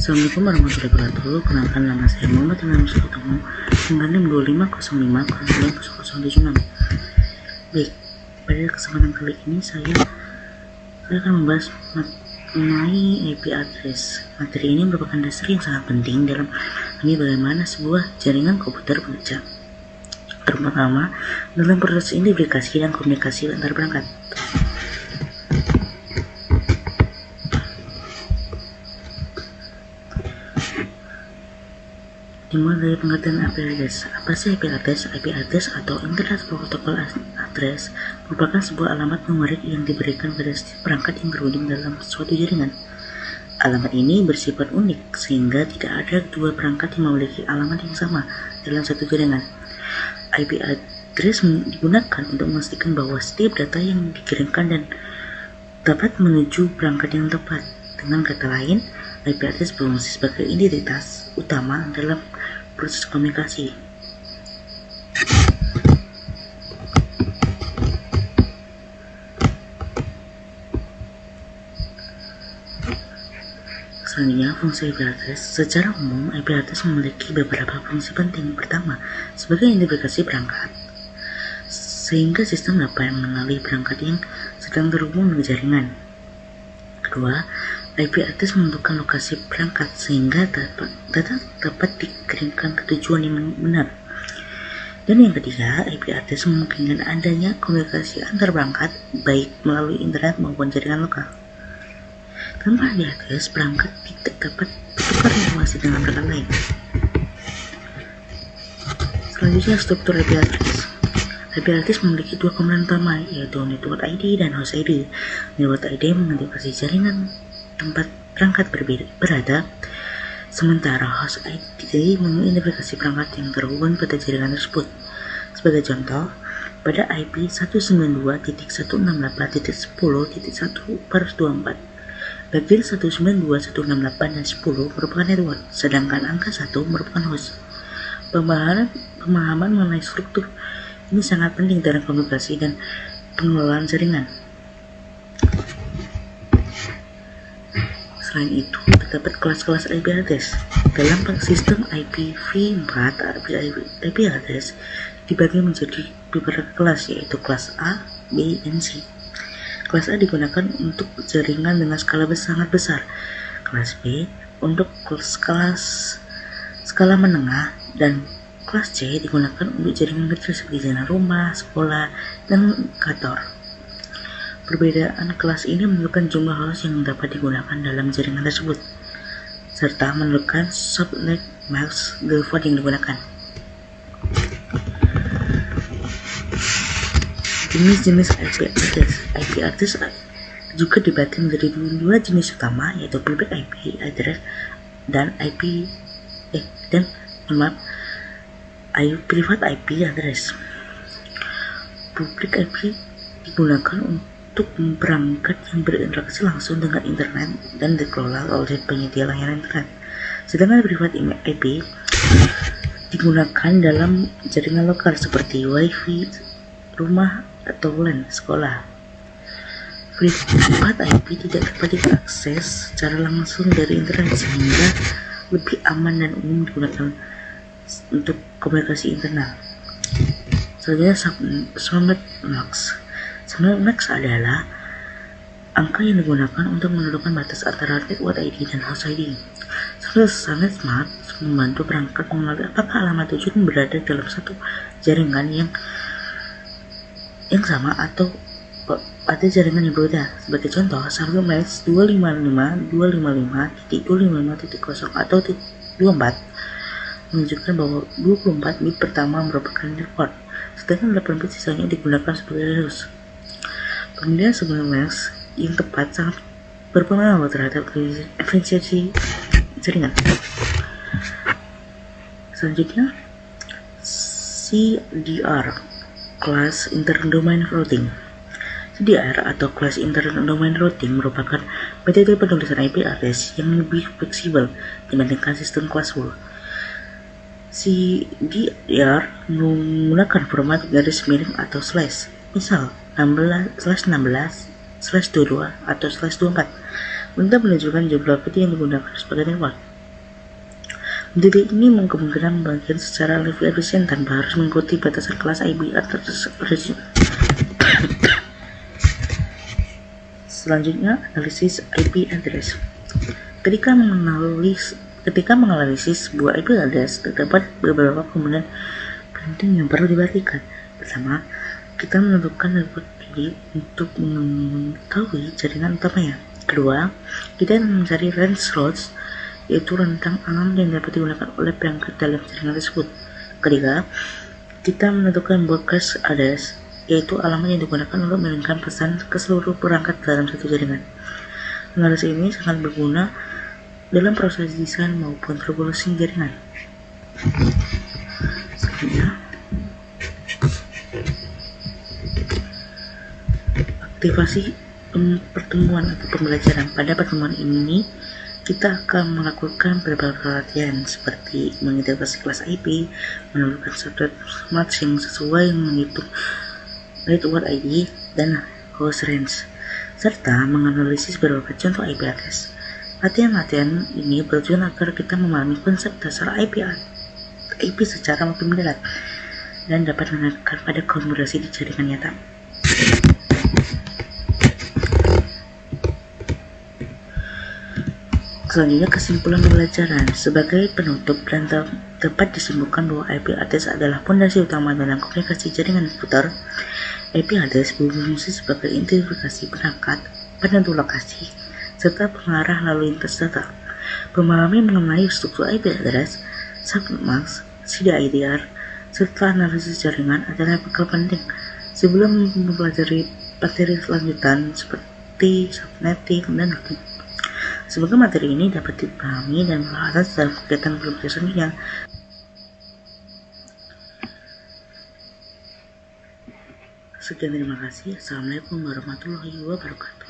Assalamualaikum warahmatullahi wabarakatuh. Kenalkan, nama saya Muhammad Imam Sultamo, dengan 2505090076. Baik, pada kesempatan kali ini saya akan membahas mengenai IP address. Materi ini merupakan dasar yang sangat penting dalam ini bagaimana sebuah jaringan komputer bekerja, terutama dalam proses identifikasi dan komunikasi antar perangkat. Dimulai dari pengertian IP address. Apa sih IP address? IP address atau Internet Protocol Address merupakan sebuah alamat numerik yang diberikan pada setiap perangkat yang berhubung dalam suatu jaringan. Alamat ini bersifat unik sehingga tidak ada dua perangkat yang memiliki alamat yang sama dalam satu jaringan. IP address digunakan untuk memastikan bahwa setiap data yang dikirimkan dan dapat menuju perangkat yang tepat. Dengan kata lain, IP address berfungsi sebagai identitas utama dalam proses komunikasi. Selanjutnya, fungsi IP address. Secara umum, IP address memiliki beberapa fungsi penting. Pertama, sebagai identifikasi perangkat, sehingga sistem dapat mengenali perangkat yang sedang terhubung dengan jaringan. Kedua, IP address menentukan lokasi perangkat sehingga data dapat dikirimkan ke tujuan yang benar. Dan yang ketiga, IP address memungkinkan adanya komunikasi antar perangkat baik melalui internet maupun jaringan lokal. Tanpa IP address, perangkat tidak dapat bertukar informasi dengan perangkat lain. Selanjutnya, struktur IP address. IP address memiliki dua komponen utama, yaitu network ID dan host ID. Network ID mengidentifikasi jaringan tempat perangkat berada, sementara host ID mengidentifikasi perangkat yang terhubung pada jaringan tersebut. Sebagai contoh, pada IP 192.168.10.1/24, bagian 192.168 dan 10 merupakan network, sedangkan angka 1 merupakan host. Pemahaman mengenai struktur ini sangat penting dalam komunikasi dan pengelolaan jaringan. Selain itu, terdapat kelas-kelas IP address. Dalam sistem IPv4, IP address dibagi menjadi beberapa kelas, yaitu kelas A, B, dan C. Kelas A digunakan untuk jaringan dengan skala sangat besar. Kelas B untuk skala menengah, dan kelas C digunakan untuk jaringan kecil seperti jaringan rumah, sekolah, dan kantor. Perbedaan kelas ini menentukan jumlah host yang dapat digunakan dalam jaringan tersebut, serta menentukan subnet max default yang digunakan. Jenis-jenis IP address. IP address juga dibagi menjadi dua jenis utama, yaitu public IP address dan private IP address. Public IP digunakan untuk perangkat yang berinteraksi langsung dengan internet dan dikelola oleh penyedia layanan internet. Sedangkan private IP digunakan dalam jaringan lokal seperti Wi-Fi rumah atau LAN sekolah. Private IP tidak dapat diakses secara langsung dari internet sehingga lebih aman dan umum digunakan untuk komunikasi internal. Selanjutnya, subnet max. Subnet max adalah angka yang digunakan untuk menentukan batas antara network ID dan host ID. Subnet max membantu perangkat mengenali apakah alamat tujuan berada dalam satu jaringan yang sama atau pada jaringan yang berbeda. Sebagai contoh, subnet max 255.255.255.0 atau 24 menunjukkan bahwa 24 bit pertama merupakan default, sedangkan 8 bit sisanya digunakan sebagai host. Pemilihan subnet max yang tepat sangat berpengaruh terhadap efisiensi jaringan. Selanjutnya, CDR, Class Interdomain Routing. CDR atau Class Interdomain Routing merupakan metode penulisan IP address yang lebih fleksibel dibandingkan sistem classful. CDR menggunakan format garis miring atau slash, misal 16/16/22 atau /24 untuk menunjukkan jumlah bit yang digunakan sebagai network. Metode ini kemungkinan membagikan secara lebih efisien tanpa harus mengikuti batasan kelas IP atau Selanjutnya, analisis IP address. Ketika menganalisis sebuah IP address, terdapat beberapa komponen penting yang perlu diperhatikan. Pertama, kita menentukan network ID untuk mengetahui jaringan utamanya. Kedua, kita mencari range slots, yaitu rentang alamat yang dapat digunakan oleh perangkat dalam jaringan tersebut. Ketiga, kita menentukan broadcast address, yaitu alamat yang digunakan untuk mengirimkan pesan ke seluruh perangkat dalam satu jaringan. Analisis ini sangat berguna dalam proses desain maupun troubleshooting jaringan. Selanjutnya, aktivasi pertemuan atau pembelajaran. Pada pertemuan ini, kita akan melakukan beberapa latihan seperti mengidentifikasi kelas IP, menentukan subnet yang sesuai, menghitung network ID dan host range, serta menganalisis beberapa contoh IP address. Latihan-latihan ini bertujuan agar kita memahami konsep dasar IP secara makin mendalam dan dapat menekan pada konfigurasi di jaringan nyata. Selanjutnya, kesimpulan pembelajaran. Sebagai penutup, dan dapat disimpulkan bahwa IP address adalah fondasi utama dalam komunikasi jaringan komputer. IP address berfungsi sebagai identifikasi perangkat, penentu lokasi, serta pengarah lalu lintas data. Memahami mengenai struktur IP address, subnet mask, CDIDR, serta analisis jaringan adalah bekal penting sebelum mempelajari materi lanjutan seperti subnetting dan routing. Semoga materi ini dapat dipahami dan bermanfaat dalam kegiatan belajar selanjutnya. Sekian, terima kasih. Assalamualaikum warahmatullahi wabarakatuh.